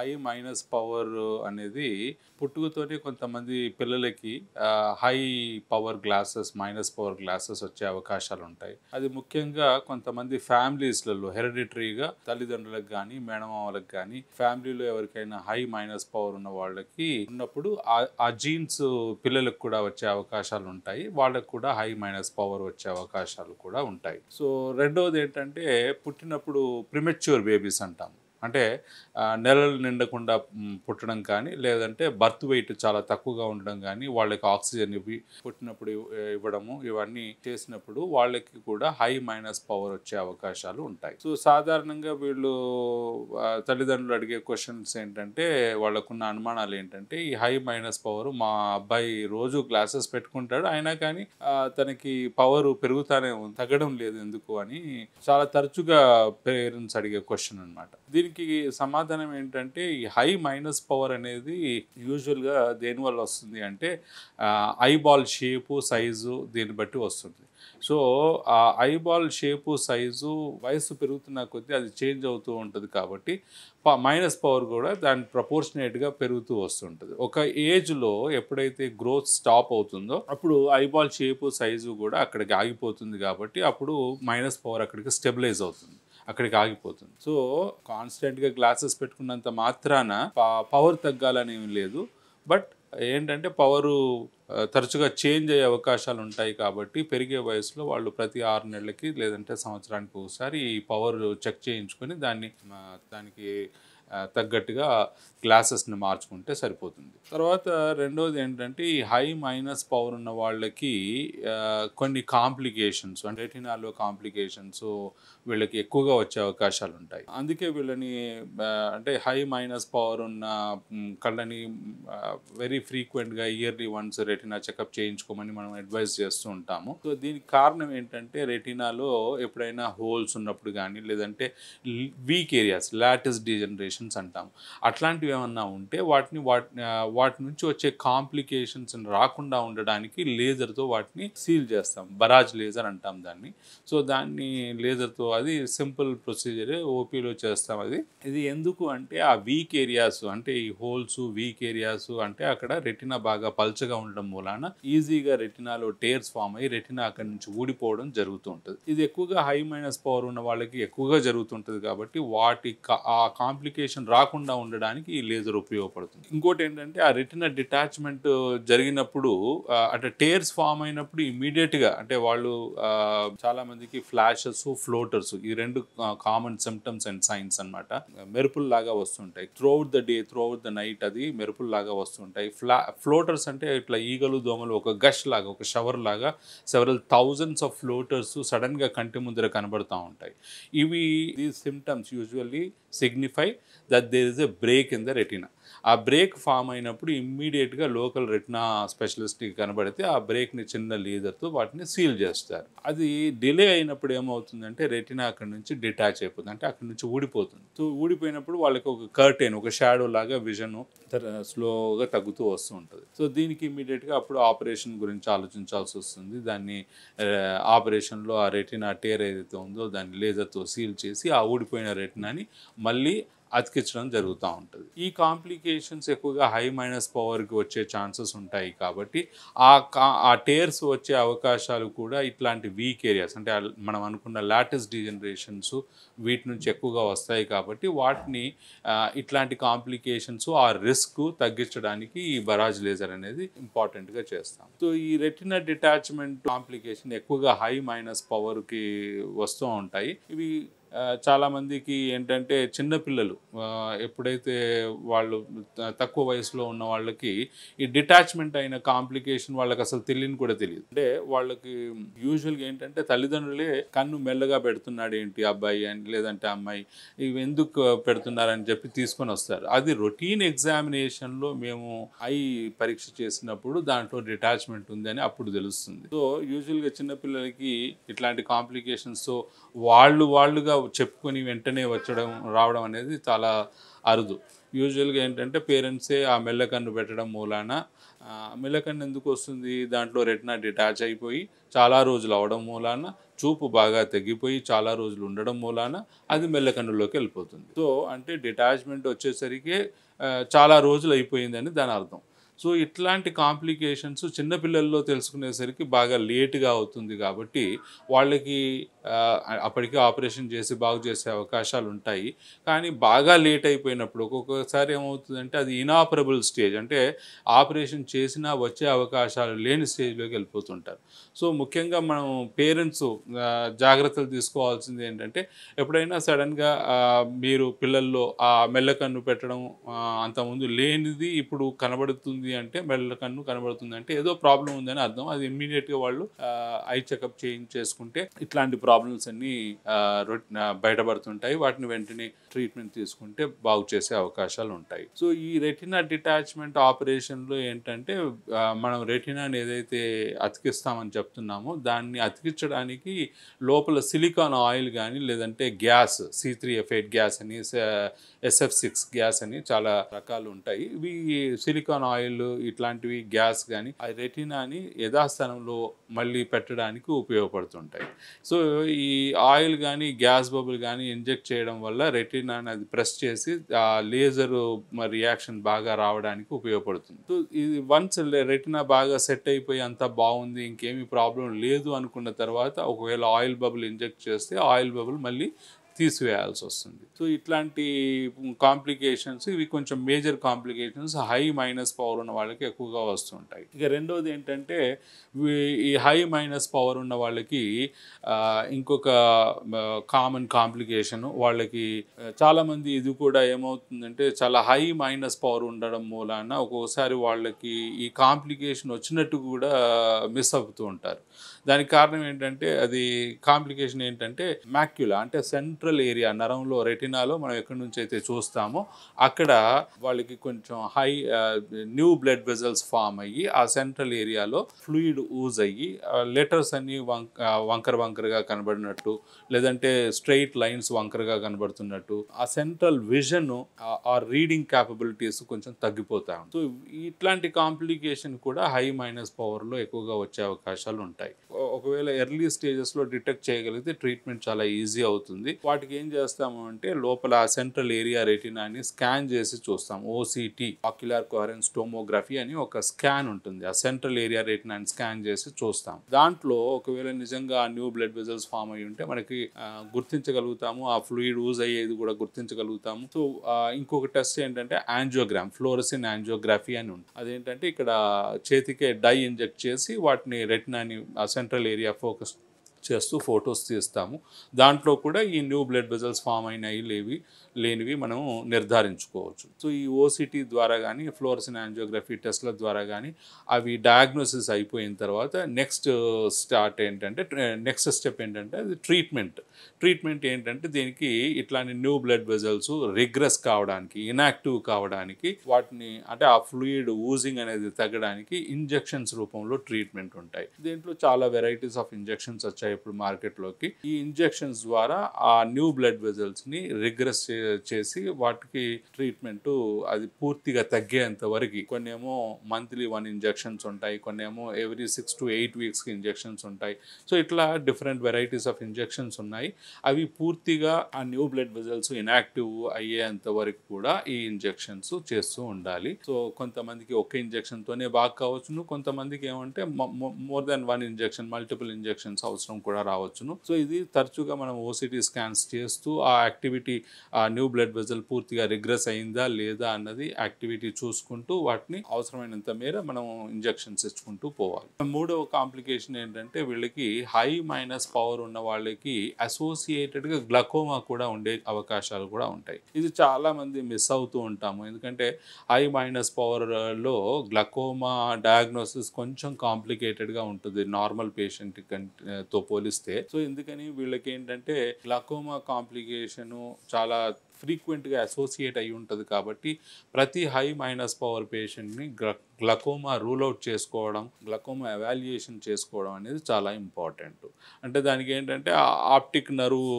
High minus power అనేది పుట్టుకతోనే కొంతమంది పిల్లలకి high power glasses minus power glasses వచ్చే అవకాశాలు ఉంటాయి. అది ముఖ్యంగా కొంతమంది ఫ్యామిలీస్లలో హెరిడిటరీగా తల్లిదండ్రులకు కానీ మేనమామలకు కానీ ఫ్యామిలీలో ఎవరికైనా హై మైనస్ పవర్ ఉన్న వాళ్ళకి ఉన్నప్పుడు ఆ జీన్స్ పిల్లలకు కూడా వచ్చే అవకాశాలు ఉంటాయి. వాళ్ళకు కూడా హై మైనస్ పవర్ వచ్చే అవకాశాలు కూడా ఉంటాయి. సో రెండవది ఏంటంటే పుట్టినప్పుడు ప్రిమెచ్యూర్ బేబీస్ అంటాం. అంటే నెలలు నిండకుండా పుట్టడం కానీ లేదంటే బర్త్ వెయిట్ చాలా తక్కువగా ఉండడం కానీ వాళ్ళకి ఆక్సిజన్ పుట్టినప్పుడు ఇవ్వడము ఇవన్నీ చేసినప్పుడు వాళ్ళకి కూడా హై మైనస్ పవర్ వచ్చే అవకాశాలు ఉంటాయి. సో సాధారణంగా వీళ్ళు తల్లిదండ్రులు అడిగే క్వశ్చన్స్ ఏంటంటే వాళ్ళకున్న అనుమానాలు ఏంటంటే ఈ హై మైనస్ పవర్ మా అబ్బాయి రోజు గ్లాసెస్ పెట్టుకుంటాడు అయినా కానీ తనకి పవర్ పెరుగుతానే తగ్గడం లేదు ఎందుకు అని చాలా తరచుగా పేరెంట్స్ అడిగే క్వశ్చన్ అనమాట. దీనికి సమాధానం ఏంటంటే ఈ హై మైనస్ పవర్ అనేది యూజువల్గా దేనివల్ల వస్తుంది అంటే ఐబాల్ షేపు సైజు దీన్ని బట్టి వస్తుంది. సో ఆ ఐబాల్ షేపు సైజు వయసు పెరుగుతున్న కొద్దీ అది చేంజ్ అవుతూ ఉంటుంది కాబట్టి మైనస్ పవర్ కూడా దాని ప్రపోర్షనేట్గా పెరుగుతూ వస్తుంటుంది. ఒక ఏజ్లో ఎప్పుడైతే గ్రోత్ స్టాప్ అవుతుందో అప్పుడు ఐబాల్ షేపు సైజు కూడా అక్కడికి ఆగిపోతుంది కాబట్టి అప్పుడు మైనస్ పవర్ అక్కడికి స్టెబిలైజ్ అవుతుంది, అక్కడికి ఆగిపోతుంది. సో కాన్స్టెంట్గా గ్లాసెస్ పెట్టుకున్నంత మాత్రాన పవర్ తగ్గాలని ఏమి లేదు. బట్ ఏంటంటే పవరు తరచుగా చేంజ్ అయ్యే అవకాశాలు ఉంటాయి కాబట్టి పెరిగే వయసులో వాళ్ళు ప్రతి 6 నెలలకి లేదంటే సంవత్సరానికి ఒకసారి ఈ పవర్ చెక్ చేయించుకొని దానికి తగ్గట్టుగా గ్లాసెస్ని మార్చుకుంటే సరిపోతుంది. తర్వాత రెండోది ఏంటంటే ఈ హై మైనస్ పవర్ ఉన్న వాళ్ళకి కొన్ని కాంప్లికేషన్స్ అంటే రెటినాలో కాంప్లికేషన్స్ వీళ్ళకి ఎక్కువగా వచ్చే అవకాశాలు ఉంటాయి. అందుకే వీళ్ళని అంటే హై మైనస్ పవర్ ఉన్న కళ్ళని వెరీ ఫ్రీక్వెంట్గా ఇయర్లీ వన్స్ రెటినా చెకప్ చేయించుకోమని మనం అడ్వైజ్ చేస్తూ ఉంటాము. సో దీనికి కారణం ఏంటంటే రెటినాలో ఎప్పుడైనా హోల్స్ ఉన్నప్పుడు కానీ లేదంటే వీక్ ఏరియాస్ లాటిస్ డీజనరేషన్స్ అంటాము అట్లాంటివి ఏమన్నా ఉంటే వాటి నుంచి వచ్చే కాంప్లికేషన్స్ రాకుండా ఉండడానికి లేజర్తో వాటిని సీల్ చేస్తాం. బరాజ్ లేజర్ అంటాం దాన్ని. సో దాన్ని లేజర్తో అది సింపుల్ ప్రొసీజర్ ఓపీలో చేస్తాం. ఇది ఎందుకు అంటే ఆ వీక్ ఏరియాస్ అంటే ఈ హోల్స్ వీక్ ఏరియాస్ అంటే అక్కడ రెటినా బాగా పల్చగా ఉండడం మూలాన ఈజీగా రెటినాలో టేర్స్ ఫామ్ అయ్యి రెటినా అక్కడి నుంచి ఊడిపోవడం జరుగుతూ ఉంటుంది. ఇది ఎక్కువగా హై మైనస్ పవర్ ఉన్న వాళ్ళకి ఎక్కువగా జరుగుతుంటుంది కాబట్టి ఆ కాంప్లికేషన్ రాకుండా ఉండడానికి ఈ లేజర్ ఉపయోగపడుతుంది. ఇంకోటి ఏంటంటే ఆ రెటినా డిటాచ్మెంట్ జరిగినప్పుడు అంటే టేర్స్ ఫామ్ అయినప్పుడు ఇమీడియట్గా అంటే వాళ్ళు చాలా మందికి ఫ్లాషెస్ ఫ్లోటర్స్ ఈ రెండు కామన్ సిమ్టమ్స్ అండ్ సైన్స్ అనమాట. మెరుపుల్లాగా వస్తుంటాయి throughout the day throughout the night అది మెరుపుల్లాగా వస్తుంటాయి. ఫ్లోటర్స్ అంటే ఇట్లా ఈగలు దోమలు ఒక గష్ లాగా ఒక షవర్ లాగా సెవరల్ థౌజండ్స్ ఆఫ్ ఫ్లోటర్స్ సడన్గా కంటి ముందర కనబడుతూ ఉంటాయి. These symptoms usually signify that there is a break in the retina. ఆ బ్రేక్ ఫామ్ అయినప్పుడు ఇమ్మీడియట్గా లోకల్ రెటినా స్పెషలిస్ట్కి కనబడితే ఆ బ్రేక్ని చిన్న లేజర్తో వాటిని సీల్ చేస్తారు. అది డిలే అయినప్పుడు ఏమవుతుందంటే రెటినా అక్కడి నుంచి డిటాచ్ అయిపోతుంది అంటే అక్కడి నుంచి ఊడిపోతుంది. సో ఊడిపోయినప్పుడు వాళ్ళకి ఒక కర్టెన్ ఒక షాడో లాగా విజన్ స్లోగా తగ్గుతూ వస్తూ ఉంటుంది. సో దీనికి ఇమ్మీడియట్గా అప్పుడు ఆపరేషన్ గురించి ఆలోచించాల్సి వస్తుంది. దాన్ని ఆపరేషన్లో ఆ రెటినా టేర్ ఏదైతే ఉందో దాన్ని లేజర్తో సీల్ చేసి ఆ ఊడిపోయిన రెటినాని మళ్ళీ అతికించడం జరుగుతూ ఉంటుంది. ఈ కాంప్లికేషన్స్ ఎక్కువగా హై మైనస్ పవర్కి వచ్చే ఛాన్సెస్ ఉంటాయి కాబట్టి ఆ టేర్స్ వచ్చే అవకాశాలు కూడా ఇట్లాంటి వీక్ ఏరియాస్ అంటే మనం అనుకున్న లాటిస్ డీజనరేషన్స్ వీటి నుంచి ఎక్కువగా వస్తాయి కాబట్టి వాటిని ఇట్లాంటి కాంప్లికేషన్స్ ఆ రిస్క్ తగ్గించడానికి ఈ బరాజ్ లేజర్ అనేది ఇంపార్టెంట్గా చేస్తాం. సో ఈ రెటినా డిటాచ్మెంట్ కాంప్లికేషన్ ఎక్కువగా హై మైనస్ పవర్కి వస్తూ ఉంటాయి. ఇవి చాలామందికి ఏంటంటే చిన్నపిల్లలు ఎప్పుడైతే వాళ్ళు తక్కువ వయసులో ఉన్న వాళ్ళకి ఈ డిటాచ్మెంట్ అయిన కాంప్లికేషన్ వాళ్ళకి అసలు తెలియని కూడా తెలియదు. అంటే వాళ్ళకి యూజువల్గా ఏంటంటే తల్లిదండ్రులే కన్ను మెల్లగా పెడుతున్నాడు ఏంటి అబ్బాయి అని లేదంటే అమ్మాయి ఇవి ఎందుకు పెడుతున్నారని చెప్పి తీసుకొని వస్తారు. అది రొటీన్ ఎగ్జామినేషన్లో మేము ఐ పరీక్ష చేసినప్పుడు దాంట్లో డిటాచ్మెంట్ ఉందని అప్పుడు తెలుస్తుంది. సో యూజువల్గా చిన్నపిల్లలకి ఇట్లాంటి కాంప్లికేషన్స్తో వాళ్ళుగా చెప్పుకొని వెంటనే రావడం అనేది చాలా అరుదు. యూజువల్గా ఏంటంటే పేరెంట్సే ఆ మెల్లకన్ను పెట్టడం మూలాన మెల్లకన్ను ఎందుకు వస్తుంది, దాంట్లో రెటినా డిటాచ్ అయిపోయి చాలా రోజులు అవడం మూలాన చూపు బాగా తగ్గిపోయి చాలా రోజులు ఉండడం మూలాన అది మెల్లకన్నులోకి వెళ్ళిపోతుంది. సో అంటే డిటాచ్మెంట్ వచ్చేసరికి చాలా రోజులు అయిపోయిందని దాని అర్థం. సో ఇట్లాంటి కాంప్లికేషన్స్ చిన్నపిల్లల్లో తెలుసుకునేసరికి బాగా లేట్గా అవుతుంది కాబట్టి వాళ్ళకి అప్పటికే ఆపరేషన్ చేసి బాగు చేసే అవకాశాలు ఉంటాయి. కానీ బాగా లేట్ అయిపోయినప్పుడు ఒక్కొక్కసారి ఏమవుతుందంటే అది ఇనాపరబుల్ స్టేజ్, అంటే ఆపరేషన్ చేసినా వచ్చే అవకాశాలు లేని స్టేజ్లోకి వెళ్ళిపోతుంటారు. సో ముఖ్యంగా మనం పేరెంట్స్ జాగ్రత్తలు తీసుకోవాల్సింది ఏంటంటే ఎప్పుడైనా సడన్గా మీరు పిల్లల్లో ఆ మెల్లకన్ను పెట్టడం అంతకుముందు లేనిది ఇప్పుడు కనబడుతుంది అంటే, మెల్లకన్ను కనబడుతుంది అంటే ఏదో ప్రాబ్లం ఉందని అర్థం. అది ఇమ్మీడియట్గా వాళ్ళు ఐ చెకప్ చేయించేసుకుంటే ఇట్లాంటి ప్రాబ్లమ్స్ అన్నీ బయటపడుతుంటాయి. వాటిని వెంటనే ట్రీట్మెంట్ తీసుకుంటే బాగు చేసే అవకాశాలు ఉంటాయి. సో ఈ రెటినా డిటాచ్మెంట్ ఆపరేషన్లో ఏంటంటే మనం రెటినాని ఏదైతే అతికిస్తామని చెప్తున్నామో దాన్ని అతికించడానికి లోపల సిలికాన్ ఆయిల్ కానీ లేదంటే గ్యాస్ C3F8 గ్యాస్ అని SF6 గ్యాస్ అని చాలా రకాలు ఉంటాయి. ఇవి సిలికాన్ ఆయిల్ ఇట్లాంటివి గ్యాస్ కానీ ఆ రెటినాని యథాస్థానంలో మళ్ళీ పెట్టడానికి ఉపయోగపడుతుంటాయి. సో ఈ ఆయిల్ కానీ గ్యాస్ బబుల్ కానీ ఇంజెక్ట్ చేయడం వల్ల రెటినాని అది ప్రెస్ చేసి ఆ లేజర్ రియాక్షన్ బాగా రావడానికి ఉపయోగపడుతుంది. సో ఇది వన్స్ రెటినా బాగా సెట్ అయిపోయి అంతా బాగుంది, ఇంకేమీ ప్రాబ్లం లేదు అనుకున్న తర్వాత ఒకవేళ ఆయిల్ బబుల్ ఇంజెక్ట్ చేస్తే ఆయిల్ బబుల్ మళ్ళీ తీసివేయాల్సి వస్తుంది. సో ఇట్లాంటి కాంప్లికేషన్స్ ఇవి కొంచెం major complications high minus power ఉన్న వాళ్ళకి ఎక్కువగా వస్తుంటాయి. ఇక రెండోది ఏంటంటే ఈ హై మైనస్ పవర్ ఉన్న వాళ్ళకి ఇంకొక కామన్ కాంప్లికేషన్ వాళ్ళకి చాలామంది ఇది కూడా ఏమవుతుందంటే చాలా హై మైనస్ పవర్ ఉండడం మూలాన ఒక్కొక్కసారి వాళ్ళకి ఈ కాంప్లికేషన్ వచ్చినట్టు కూడా మిస్ అవుతూ ఉంటారు. దానికి కారణం ఏంటంటే అది కాంప్లికేషన్ ఏంటంటే మ్యాక్యులా అంటే సెంట్రల్ ఏరియా నరంలో రెటినాలో మనం ఎక్కడి నుంచి అయితే చూస్తామో అక్కడ వాళ్ళకి కొంచెం high new blood vessels form అయ్యి ఆ సెంట్రల్ ఏరియాలో ఫ్లూయిడ్ ఊజ్ అయ్యి లెటర్స్ అన్ని వంకరగా కనబడినట్టు లేదంటే స్ట్రెయిట్ లైన్స్ వంకరగా కనబడుతున్నట్టు ఆ సెంట్రల్ విజన్ ఆ రీడింగ్ క్యాపబిలిటీస్ కొంచెం తగ్గిపోతాయి. సో ఇట్లాంటి కాంప్లికేషన్ కూడా హై మైనస్ పవర్లో ఎక్కువగా వచ్చే అవకాశాలు ఉంటాయి. ఒకవేళ ఎర్లీ స్టేజెస్లో డిటెక్ట్ చేయగలిగితే ట్రీట్మెంట్ చాలా ఈజీ అవుతుంది. వాటికి ఏం చేస్తాము అంటే లోపల సెంట్రల్ ఏరియా రెటినాని స్కాన్ చేసి చూస్తాం. OCT ఆక్యులర్ కోహరెన్స్ టోమోగ్రఫీ అని ఒక స్కాన్ ఉంటుంది. ఆ సెంట్రల్ ఏరియా రెటినాని స్కాన్ చేసి చూస్తాం. దాంట్లో ఒకవేళ నిజంగా న్యూ బ్లడ్ వెజల్స్ ఫామ్ అయ్యి ఉంటే మనకి గుర్తించగలుగుతాము. ఆ ఫ్లూయిడ్ యూజ్ అయ్యేది కూడా గుర్తించగలుగుతాము. సో ఇంకొక టెస్ట్ ఏంటంటే యాంజియోగ్రామ్, ఫ్లోరసిన్ యాంజియోగ్రఫీ అని ఉంటుంది. అదేంటంటే ఇక్కడ చేతికే డై ఇంజెక్ట్ చేసి వాటిని రెటినాని ఆ సెంట్రల్ ఏరియా ఫోకస్ చేస్తూ ఫొటోస్ తీస్తాము. దాంట్లో కూడా ఈ న్యూ బ్లడ్ వెజల్స్ ఫామ్ అయినాయి లేనివి మనం నిర్ధారించుకోవచ్చు. సో ఈ OCT ద్వారా కానీ ఫ్లోరసిన్ యాంజియోగ్రఫీ టెస్ట్ల ద్వారా కానీ అవి డయాగ్నోసిస్ అయిపోయిన తర్వాత నెక్స్ట్ స్టెప్ ఏంటంటే అది ట్రీట్మెంట్ ఏంటంటే దీనికి ఇట్లాంటి న్యూ బ్లడ్ వెజల్స్ రిగ్రెస్ కావడానికి, ఇనాక్టివ్ కావడానికి, వాటిని అంటే ఆ ఫ్లూయిడ్ ఊజింగ్ అనేది తగ్గడానికి ఇంజెక్షన్స్ రూపంలో ట్రీట్మెంట్ ఉంటాయి. దీంట్లో చాలా వెరైటీస్ ఆఫ్ ఇంజెక్షన్స్ వచ్చాయి ఇప్పుడు మార్కెట్లోకి. ఈ ఇంజెక్షన్స్ ద్వారా ఆ న్యూ బ్లడ్ వెజల్స్ని రిగ్రెస్ చేసి వాటికి ట్రీట్మెంట్ అది పూర్తిగా తగ్గేంత వరకు, కొన్ని ఏమో మంత్లీ 1 ఇంజెక్షన్స్ ఉంటాయి, కొన్ని ఏమో ఎవ్రీ 6 to 8 వీక్స్కి ఇంజెక్షన్స్ ఉంటాయి. సో ఇట్లా డిఫరెంట్ వెరైటీస్ ఆఫ్ ఇంజెక్షన్స్ ఉన్నాయి. అవి పూర్తిగా ఆ న్యూ బ్లడ్ వెజల్స్ ఇనాక్టివ్ అయ్యేంత వరకు కూడా ఈ ఇంజెక్షన్స్ చేస్తూ ఉండాలి. సో కొంతమందికి ఒకే ఇంజెక్షన్తోనే బాగా కావచ్చును, కొంతమందికి ఏమంటే more than 1 injection, multiple injections అవసరం కూడా రావచ్చును. సో ఇది తరచుగా మనం OCT స్కాన్స్ చేస్తూ ఆ యాక్టివిటీ ఆ న్యూ బ్లడ్ వెజల్ పూర్తిగా రిగ్రెస్ అయిందా లేదా అన్నది యాక్టివిటీ చూసుకుంటూ వాటిని అవసరమైనంత మేర మనం ఇంజెక్షన్స్ ఇచ్చుకుంటూ పోవాలి. మూడవ కాంప్లికేషన్ ఏంటంటే వీళ్ళకి హై మైనస్ పవర్ ఉన్న వాళ్ళకి అసోసియేటెడ్గా గ్లకోమా కూడా ఉండే అవకాశాలు కూడా ఉంటాయి. ఇది చాలా మంది మిస్ అవుతూ ఉంటాము. ఎందుకంటే హై మైనస్ పవర్లో గ్లకోమా డయాగ్నోసిస్ కొంచెం కాంప్లికేటెడ్గా ఉంటుంది నార్మల్ పేషెంట్ తో పోలిస్తే. సో ఎందుకని వీళ్ళకి ఏంటంటే గ్లకోమా కాంప్లికేషను చాలా ఫ్రీక్వెంట్గా అసోసియేట్ అయి ఉంటుంది కాబట్టి ప్రతి హై మైనస్ పవర్ పేషెంట్ని గ్లకోమా రూల్ అవుట్ చేసుకోవడం, గ్లకోమా ఎవాల్యుయేషన్ చేసుకోవడం అనేది చాలా ఇంపార్టెంట్. అంటే దానికి ఏంటంటే ఆప్టిక్ నర్వ్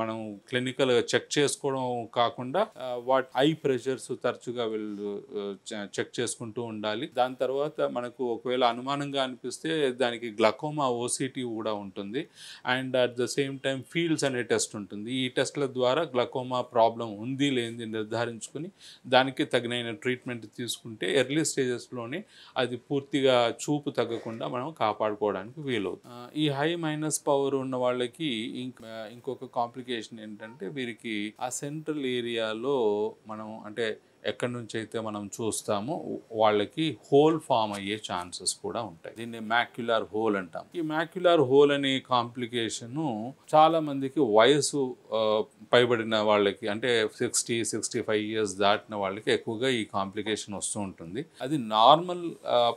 మనం క్లినికల్గా చెక్ చేసుకోవడం కాకుండా వాట్ ఐ ప్రెషర్స్ తరచుగా వీళ్ళు చెక్ చేసుకుంటూ ఉండాలి. దాని తర్వాత మనకు ఒకవేళ అనుమానంగా అనిపిస్తే దానికి గ్లకోమా ఓసిటీ కూడా ఉంటుంది. And at the same time fields అనే టెస్ట్ ఉంటుంది. ఈ టెస్ట్ల ద్వారా గ్లకోమా ప్రాబ్లం ఉంది లేనిది నిర్ధారించుకుని దానికి తగిన ట్రీట్మెంట్ తీసుకుంటే ఎర్లీ స్టేజెస్లోనే అది పూర్తిగా చూపు తగ్గకుండా మనం కాపాడుకోవడానికి వీలవుతుంది. ఈ హై మైనస్ పవర్ ఉన్న వాళ్ళకి ఇంకొక కాంప్లికేషన్ ఏంటంటే వీరికి ఆ సెంట్రల్ ఏరియాలో మనం అంటే ఎక్కడి నుంచి అయితే మనం చూస్తామో వాళ్ళకి హోల్ ఫామ్ అయ్యే ఛాన్సెస్ కూడా ఉంటాయి. దీన్ని మ్యాక్యులర్ హోల్ అంటాం. ఈ మ్యాక్యులర్ హోల్ అనే కాంప్లికేషన్ చాలా మందికి వయసు పైబడిన వాళ్ళకి అంటే 60-65 ఇయర్స్ దాటిన వాళ్ళకి ఎక్కువగా ఈ కాంప్లికేషన్ వస్తూ ఉంటుంది. అది నార్మల్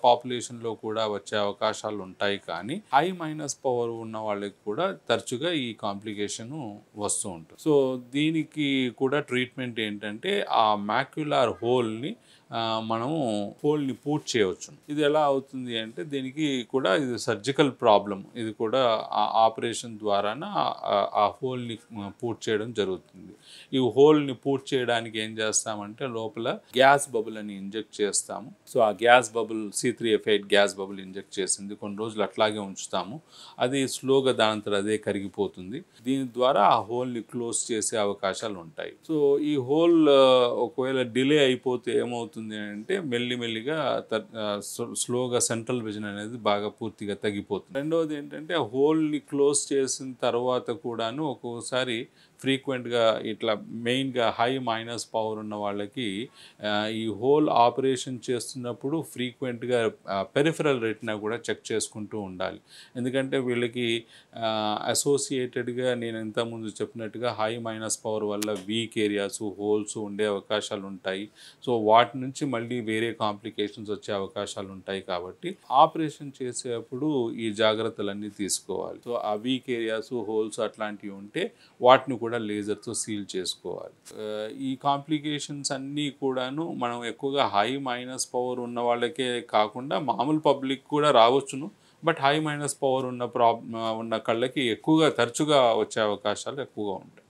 పాపులేషన్లో కూడా వచ్చే అవకాశాలు ఉంటాయి, కానీ హై మైనస్ పవర్ ఉన్న వాళ్ళకి కూడా తరచుగా ఈ కాంప్లికేషన్ వస్తూ ఉంటుంది. సో దీనికి కూడా ట్రీట్మెంట్ ఏంటంటే ఆ మ్యాక్యులర్ హోల్ని మనము హోల్ని పూర్తి చేయవచ్చు. ఇది ఎలా అవుతుంది అంటే దీనికి కూడా ఇది సర్జికల్ ప్రాబ్లం. ఇది కూడా ఆపరేషన్ ద్వారాన ఆ హోల్ని పూర్తి చేయడం జరుగుతుంది. ఈ హోల్ని పూర్తి చేయడానికి ఏం చేస్తామంటే లోపల గ్యాస్ బబుల్ అని ఇంజెక్ట్ చేస్తాము. సో ఆ gas bubble C3F8 gas bubble inject చేసింది కొన్ని రోజులు అట్లాగే ఉంచుతాము. అది స్లోగా దానంతట అదే కరిగిపోతుంది. దీని ద్వారా ఆ హోల్ని క్లోజ్ చేసే అవకాశాలు ఉంటాయి. సో ఈ హోల్ ఒకవేళ డిలే అయిపోతే ఏమవుతుంది అంటే మెల్లిమెల్లిగా స్లోగా సెంట్రల్ విజన్ అనేది బాగా పూర్తిగా తగ్గిపోతుంది. రెండవది ఏంటంటే హోల్ని క్లోజ్ చేసిన తర్వాత కూడాను ఒక్కోసారి ఫ్రీక్వెంట్గా ఇట్లా మెయిన్గా హై మైనస్ పవర్ ఉన్న వాళ్ళకి ఈ హోల్ ఆపరేషన్ చేస్తున్నప్పుడు ఫ్రీక్వెంట్గా పెరిఫరల్ రెటినా కూడా చెక్ చేసుకుంటూ ఉండాలి. ఎందుకంటే వీళ్ళకి అసోసియేటెడ్గా నేను ఇంతకుముందు చెప్పినట్టుగా హై మైనస్ పవర్ వల్ల వీక్ ఏరియాస్ హోల్స్ ఉండే అవకాశాలు ఉంటాయి. సో వాటి నుంచి మళ్ళీ వేరే కాంప్లికేషన్స్ వచ్చే అవకాశాలు ఉంటాయి. కాబట్టి ఆపరేషన్ చేసేటప్పుడు ఈ జాగ్రత్తలన్నీ తీసుకోవాలి. సో ఆ వీక్ ఏరియాస్ హోల్స్ అట్లాంటివి ఉంటే వాటిని కూడా లేజర్తో సీల్ చేసుకోవాలి. ఈ కాంప్లికేషన్స్ అన్నీ కూడాను మనం ఎక్కువగా హై మైనస్ పవర్ ఉన్న వాళ్ళకే కాకుండా మామూలు పబ్లిక్ కూడా రావచ్చును. బట్ హై మైనస్ పవర్ ఉన్న కళ్ళకి ఎక్కువగా తరచుగా వచ్చే అవకాశాలు ఎక్కువగా ఉంటాయి.